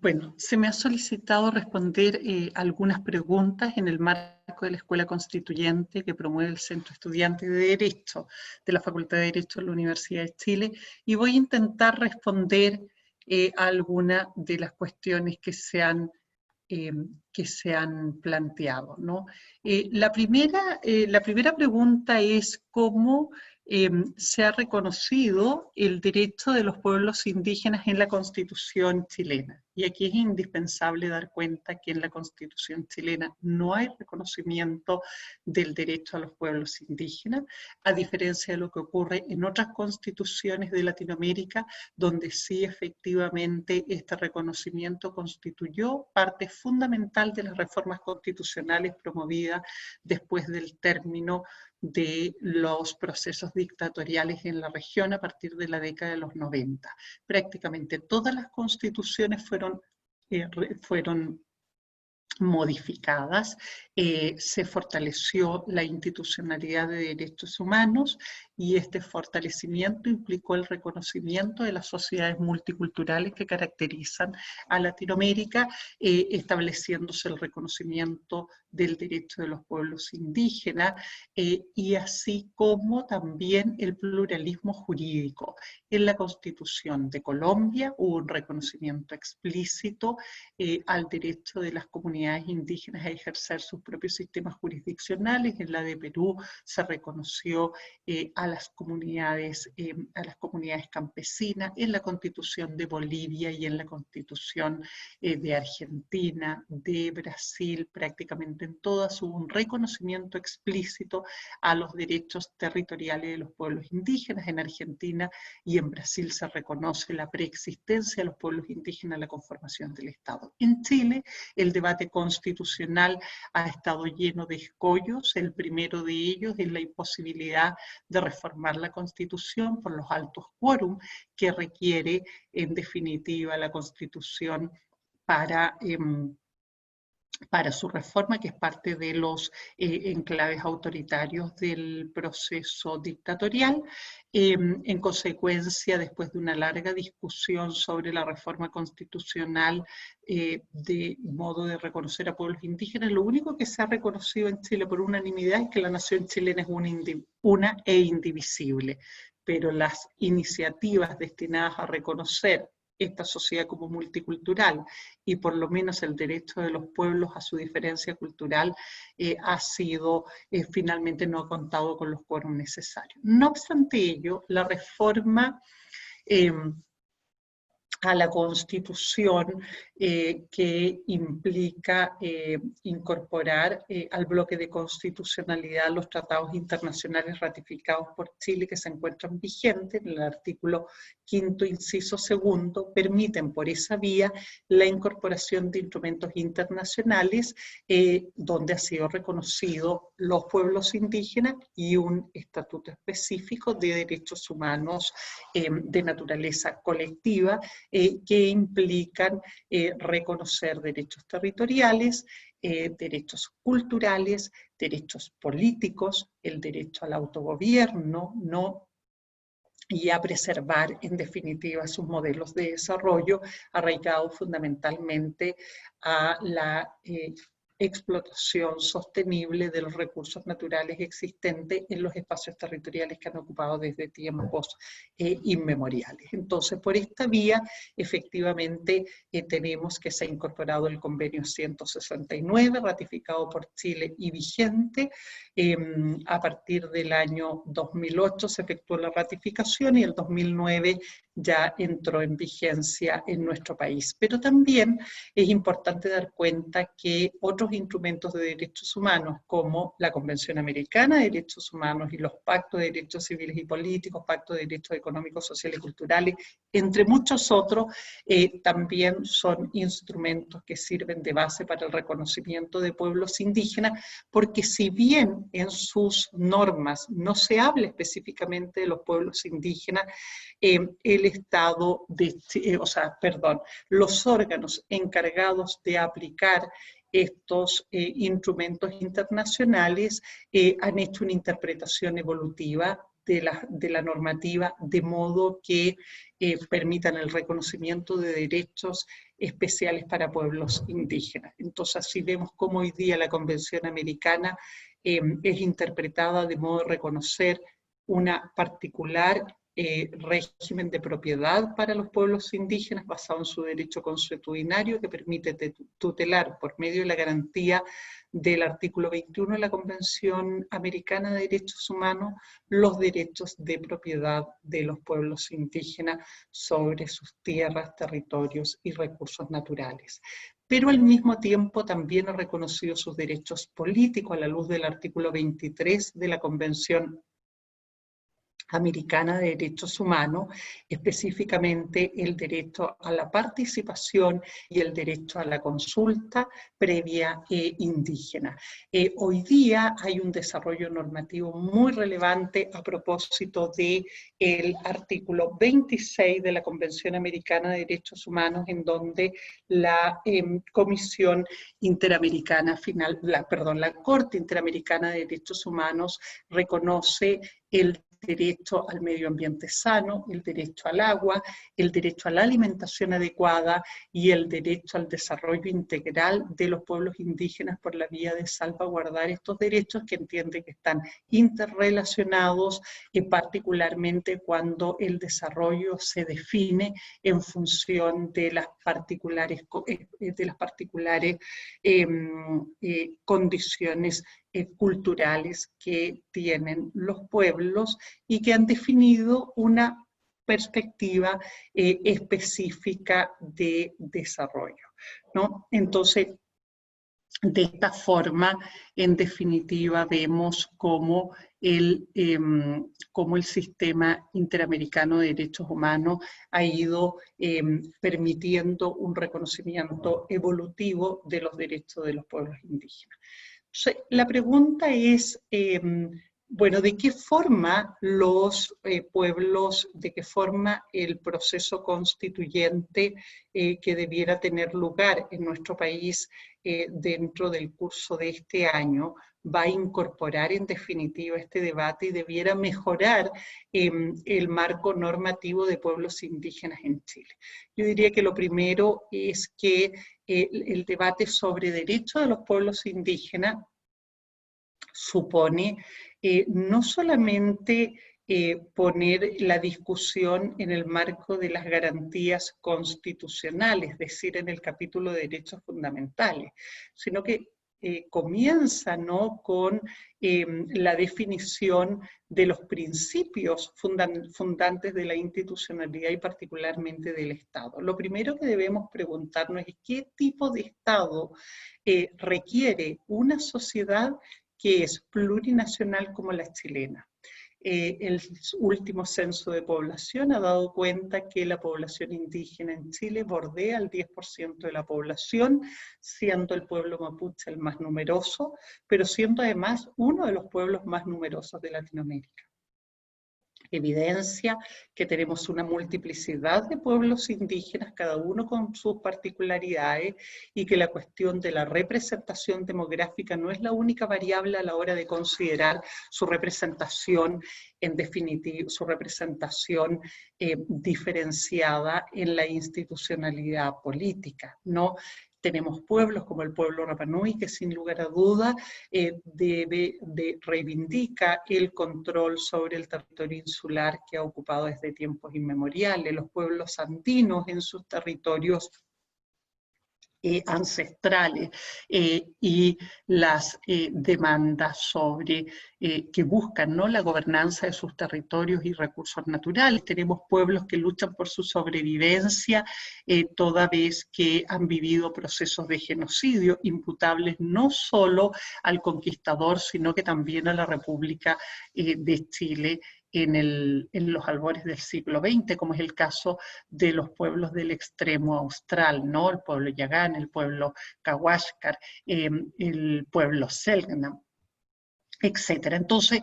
Bueno, se me ha solicitado responder algunas preguntas en el marco de la Escuela Constituyente que promueve el Centro Estudiante de Derecho de la Facultad de Derecho de la Universidad de Chile, y voy a intentar responder a algunas de las cuestiones que se han planteado, ¿no? La primera pregunta es cómo se ha reconocido el derecho de los pueblos indígenas en la Constitución chilena. Y aquí es indispensable dar cuenta que en la Constitución chilena no hay reconocimiento del derecho a los pueblos indígenas, a diferencia de lo que ocurre en otras constituciones de Latinoamérica, donde sí efectivamente este reconocimiento constituyó parte fundamental de las reformas constitucionales promovidas después del término de los procesos dictatoriales en la región a partir de la década de los 90. Prácticamente todas las constituciones fueron modificadas, se fortaleció la institucionalidad de derechos humanos y este fortalecimiento implicó el reconocimiento de las sociedades multiculturales que caracterizan a Latinoamérica, estableciéndose el reconocimiento del derecho de los pueblos indígenas y así como también el pluralismo jurídico. En la Constitución de Colombia hubo un reconocimiento explícito al derecho de las comunidades indígenas a ejercer sus propios sistemas jurisdiccionales. En la de Perú se reconoció a las comunidades campesinas, en la Constitución de Bolivia y en la Constitución de Argentina, de Brasil, prácticamente en todas hubo un reconocimiento explícito a los derechos territoriales de los pueblos indígenas. En Argentina y en Brasil se reconoce la preexistencia de los pueblos indígenas en la conformación del Estado. En Chile, el debate constitucional ha estado lleno de escollos. El primero de ellos es la imposibilidad de reformar la Constitución por los altos quórum que requiere, en definitiva, la Constitución para su reforma, que es parte de los enclaves autoritarios del proceso dictatorial. En consecuencia, después de una larga discusión sobre la reforma constitucional de modo de reconocer a pueblos indígenas, lo único que se ha reconocido en Chile por unanimidad es que la nación chilena es una e indivisible, pero las iniciativas destinadas a reconocer esta sociedad como multicultural y por lo menos el derecho de los pueblos a su diferencia cultural finalmente no ha contado con los quórum necesarios. No obstante ello, la reforma a la Constitución que implica incorporar al bloque de constitucionalidad los tratados internacionales ratificados por Chile que se encuentran vigentes en el artículo 5º, inciso 2, permiten por esa vía la incorporación de instrumentos internacionales donde ha sido reconocido los pueblos indígenas y un estatuto específico de derechos humanos de naturaleza colectiva que implican reconocer derechos territoriales, derechos culturales, derechos políticos, el derecho al autogobierno, ¿no? Y a preservar, en definitiva, sus modelos de desarrollo arraigados fundamentalmente a la explotación sostenible de los recursos naturales existentes en los espacios territoriales que han ocupado desde tiempos inmemoriales. Entonces, por esta vía, efectivamente, tenemos que se ha incorporado el convenio 169, ratificado por Chile y vigente. A partir del año 2008 se efectuó la ratificación y el 2009 ya entró en vigencia en nuestro país. Pero también es importante dar cuenta que otros instrumentos de derechos humanos, como la Convención Americana de Derechos Humanos y los pactos de derechos civiles y políticos, pactos de derechos económicos, sociales y culturales, entre muchos otros, también son instrumentos que sirven de base para el reconocimiento de pueblos indígenas, porque si bien en sus normas no se habla específicamente de los pueblos indígenas, los órganos encargados de aplicar estos instrumentos internacionales han hecho una interpretación evolutiva de la normativa de modo que permitan el reconocimiento de derechos especiales para pueblos indígenas. Entonces, así vemos cómo hoy día la Convención Americana es interpretada de modo de reconocer una particular régimen de propiedad para los pueblos indígenas basado en su derecho consuetudinario que permite tutelar por medio de la garantía del artículo 21 de la Convención Americana de Derechos Humanos los derechos de propiedad de los pueblos indígenas sobre sus tierras, territorios y recursos naturales. Pero al mismo tiempo también ha reconocido sus derechos políticos a la luz del artículo 23 de la Convención Americana de Derechos Humanos, específicamente el derecho a la participación y el derecho a la consulta previa indígena. Hoy día hay un desarrollo normativo muy relevante a propósito del artículo 26 de la Convención Americana de Derechos Humanos, en donde la Comisión Interamericana la Corte Interamericana de Derechos Humanos reconoce el derecho al medio ambiente sano, el derecho al agua, el derecho a la alimentación adecuada y el derecho al desarrollo integral de los pueblos indígenas por la vía de salvaguardar estos derechos que entiende que están interrelacionados, particularmente cuando el desarrollo se define en función de las particulares condiciones culturales que tienen los pueblos y que han definido una perspectiva específica de desarrollo, ¿no? Entonces, de esta forma, en definitiva, vemos cómo el sistema interamericano de derechos humanos ha ido permitiendo un reconocimiento evolutivo de los derechos de los pueblos indígenas. Entonces, la pregunta es, bueno, ¿de qué forma los pueblos, de qué forma el proceso constituyente que debiera tener lugar en nuestro país dentro del curso de este año va a incorporar en definitiva este debate y debiera mejorar el marco normativo de pueblos indígenas en Chile? Yo diría que lo primero es que el debate sobre derechos de los pueblos indígenas supone no solamente poner la discusión en el marco de las garantías constitucionales, es decir, en el capítulo de derechos fundamentales, sino que comienza, ¿no?, con la definición de los principios fundantes de la institucionalidad y particularmente del Estado. Lo primero que debemos preguntarnos es qué tipo de Estado requiere una sociedad que es plurinacional como la chilena. El último censo de población ha dado cuenta que la población indígena en Chile bordea el 10% de la población, siendo el pueblo mapuche el más numeroso, pero siendo además uno de los pueblos más numerosos de Latinoamérica. Evidencia que tenemos una multiplicidad de pueblos indígenas, cada uno con sus particularidades, y que la cuestión de la representación demográfica no es la única variable a la hora de considerar su representación, en definitiva, su representación diferenciada en la institucionalidad política, ¿no? Tenemos pueblos como el pueblo Rapa Nui, que sin lugar a duda reivindica el control sobre el territorio insular que ha ocupado desde tiempos inmemoriales. Los pueblos andinos en sus territorios ancestrales y las demandas sobre que buscan, ¿no?, la gobernanza de sus territorios y recursos naturales. Tenemos pueblos que luchan por su sobrevivencia toda vez que han vivido procesos de genocidio imputables no solo al conquistador, sino que también a la República de Chile en los albores del siglo XX, como es el caso de los pueblos del extremo austral, ¿no? El pueblo Yagán, el pueblo Cahuáscar, el pueblo Selknam, etcétera. Entonces,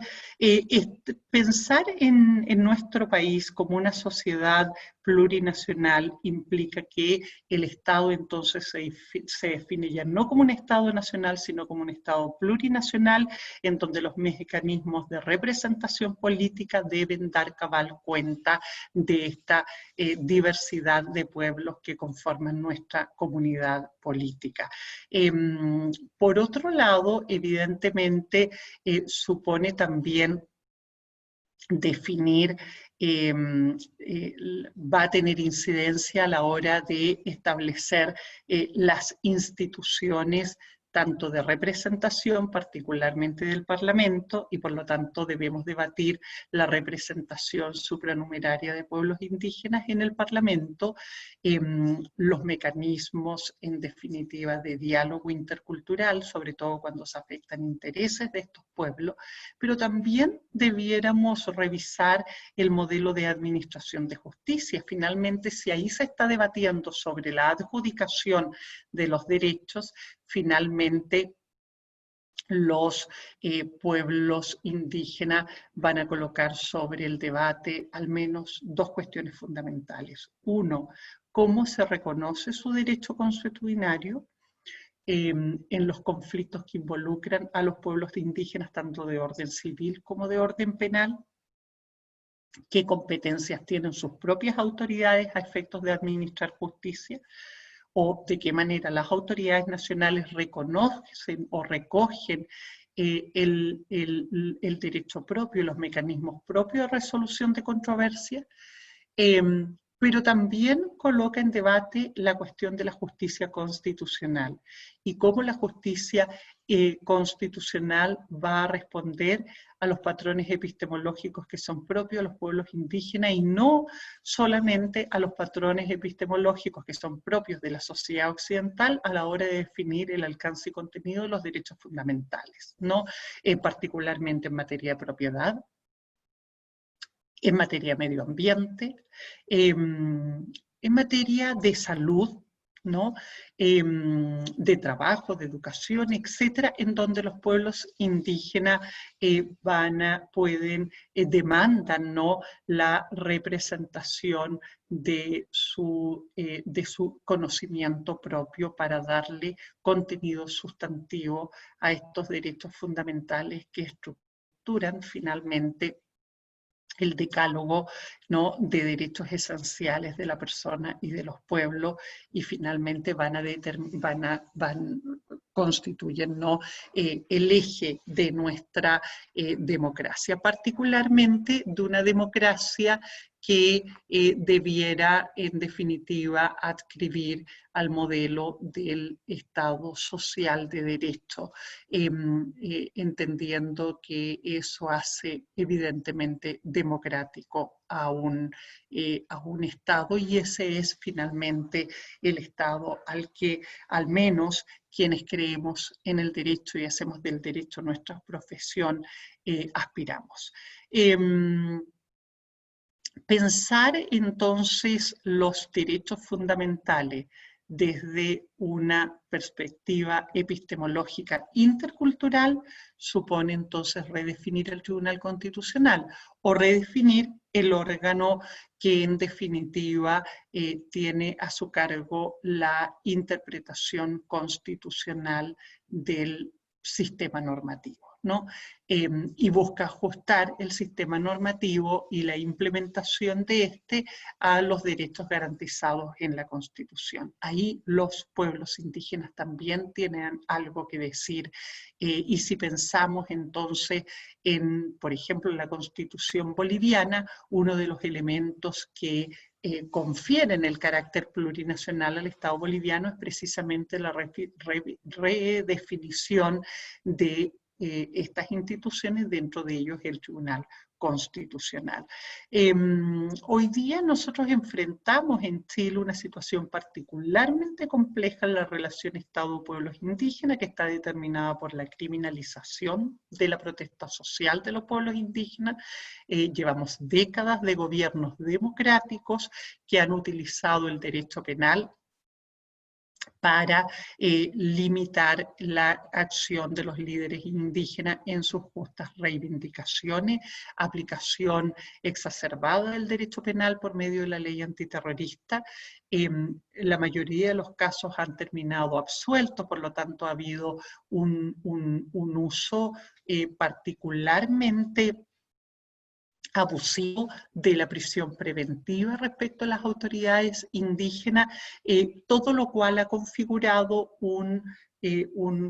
pensar en nuestro país como una sociedad plurinacional implica que el Estado entonces se define ya no como un Estado nacional, sino como un Estado plurinacional, en donde los mecanismos de representación política deben dar cabal cuenta de esta diversidad de pueblos que conforman nuestra comunidad política. Por otro lado, evidentemente, supone también definir, va a tener incidencia a la hora de establecer las instituciones tanto de representación, particularmente del Parlamento, y por lo tanto debemos debatir la representación supranumeraria de pueblos indígenas en el Parlamento, los mecanismos, en definitiva, de diálogo intercultural, sobre todo cuando se afectan intereses de estos pueblos, pero también debiéramos revisar el modelo de administración de justicia. Finalmente, si ahí se está debatiendo sobre la adjudicación de los derechos, finalmente los pueblos indígenas van a colocar sobre el debate al menos dos cuestiones fundamentales. Uno, cómo se reconoce su derecho consuetudinario en los conflictos que involucran a los pueblos indígenas, tanto de orden civil como de orden penal, qué competencias tienen sus propias autoridades a efectos de administrar justicia, o de qué manera las autoridades nacionales reconocen o recogen el derecho propio, los mecanismos propios de resolución de controversias, pero también coloca en debate la cuestión de la justicia constitucional y cómo la justicia constitucional va a responder a los patrones epistemológicos que son propios de los pueblos indígenas y no solamente a los patrones epistemológicos que son propios de la sociedad occidental a la hora de definir el alcance y contenido de los derechos fundamentales, ¿no? Particularmente en materia de propiedad, en materia de medio ambiente, en materia de salud, ¿no? De trabajo, de educación, etcétera, en donde los pueblos indígenas demandan, ¿no?, la representación de su conocimiento propio para darle contenido sustantivo a estos derechos fundamentales que estructuran finalmente el decálogo, ¿no?, de derechos esenciales de la persona y de los pueblos, y finalmente constituyen, ¿no?, el eje de nuestra democracia, particularmente de una democracia que debiera, en definitiva, adscribir al modelo del Estado social de derecho, entendiendo que eso hace evidentemente democrático a un Estado, y ese es finalmente el Estado al que al menos quienes creemos en el derecho y hacemos del derecho nuestra profesión aspiramos. Pensar entonces los derechos fundamentales desde una perspectiva epistemológica intercultural supone entonces redefinir el Tribunal Constitucional o redefinir el órgano que en definitiva tiene a su cargo la interpretación constitucional del sistema normativo, ¿no? Y busca ajustar el sistema normativo y la implementación de este a los derechos garantizados en la Constitución. Ahí los pueblos indígenas también tienen algo que decir, y si pensamos entonces en, por ejemplo, la Constitución boliviana, uno de los elementos que confieren el carácter plurinacional al Estado boliviano es precisamente la redefinición de estas instituciones, dentro de ellos el Tribunal Constitucional. Hoy día nosotros enfrentamos en Chile una situación particularmente compleja en la relación Estado-pueblos indígenas, que está determinada por la criminalización de la protesta social de los pueblos indígenas. Llevamos décadas de gobiernos democráticos que han utilizado el derecho penal para limitar la acción de los líderes indígenas en sus justas reivindicaciones, aplicación exacerbada del derecho penal por medio de la ley antiterrorista. La mayoría de los casos han terminado absueltos, por lo tanto ha habido un uso particularmente abusivo de la prisión preventiva respecto a las autoridades indígenas, todo lo cual ha configurado un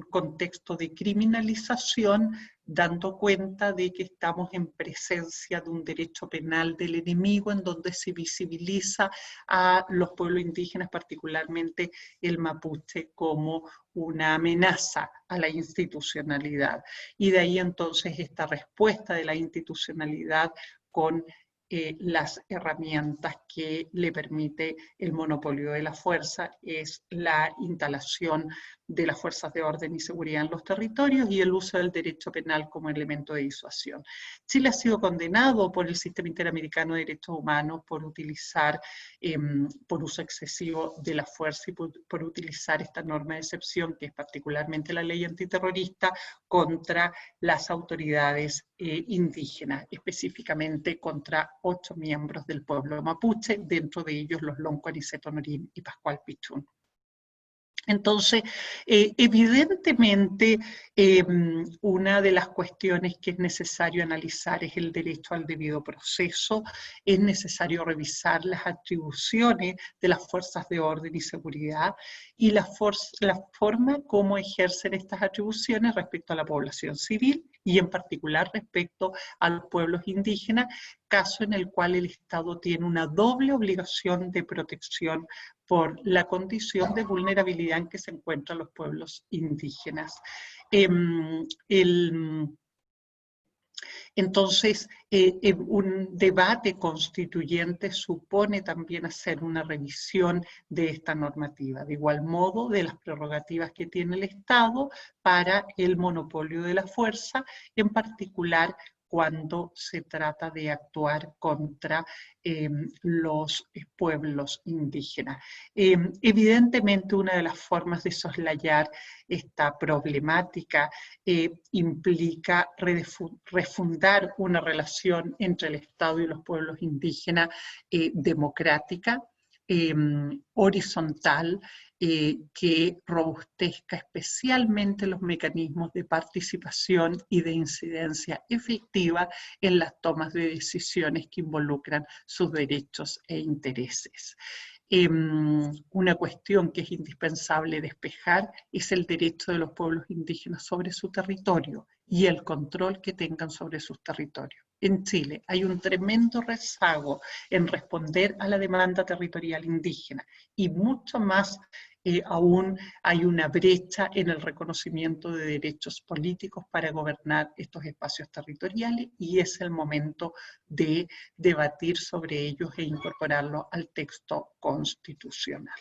contexto de criminalización, dando cuenta de que estamos en presencia de un derecho penal del enemigo en donde se visibiliza a los pueblos indígenas, particularmente el mapuche, como una amenaza a la institucionalidad. Y de ahí entonces esta respuesta de la institucionalidad con las herramientas que le permite el monopolio de la fuerza, es la instalación de las fuerzas de orden y seguridad en los territorios y el uso del derecho penal como elemento de disuasión. Chile ha sido condenado por el Sistema Interamericano de Derechos Humanos por utilizar, por uso excesivo de la fuerza y por utilizar esta norma de excepción, que es particularmente la ley antiterrorista, contra las autoridades indígenas, específicamente contra 8 miembros del pueblo mapuche, dentro de ellos los Lonco, Aniceto Norín y Pascual Pichún. Entonces, evidentemente, una de las cuestiones que es necesario analizar es el derecho al debido proceso. Es necesario revisar las atribuciones de las fuerzas de orden y seguridad y la forma como ejercen estas atribuciones respecto a la población civil y en particular respecto a los pueblos indígenas, caso en el cual el Estado tiene una doble obligación de protección por la condición de vulnerabilidad en que se encuentran los pueblos indígenas. Entonces, un debate constituyente supone también hacer una revisión de esta normativa, de igual modo de las prerrogativas que tiene el Estado para el monopolio de la fuerza, en particular cuando se trata de actuar contra los pueblos indígenas. Evidentemente, una de las formas de soslayar esta problemática implica refundar una relación entre el Estado y los pueblos indígenas democrática, horizontal, que robustezca especialmente los mecanismos de participación y de incidencia efectiva en las tomas de decisiones que involucran sus derechos e intereses. Una cuestión que es indispensable despejar es el derecho de los pueblos indígenas sobre su territorio y el control que tengan sobre sus territorios. En Chile hay un tremendo rezago en responder a la demanda territorial indígena y mucho más aún hay una brecha en el reconocimiento de derechos políticos para gobernar estos espacios territoriales y es el momento de debatir sobre ellos e incorporarlos al texto constitucional.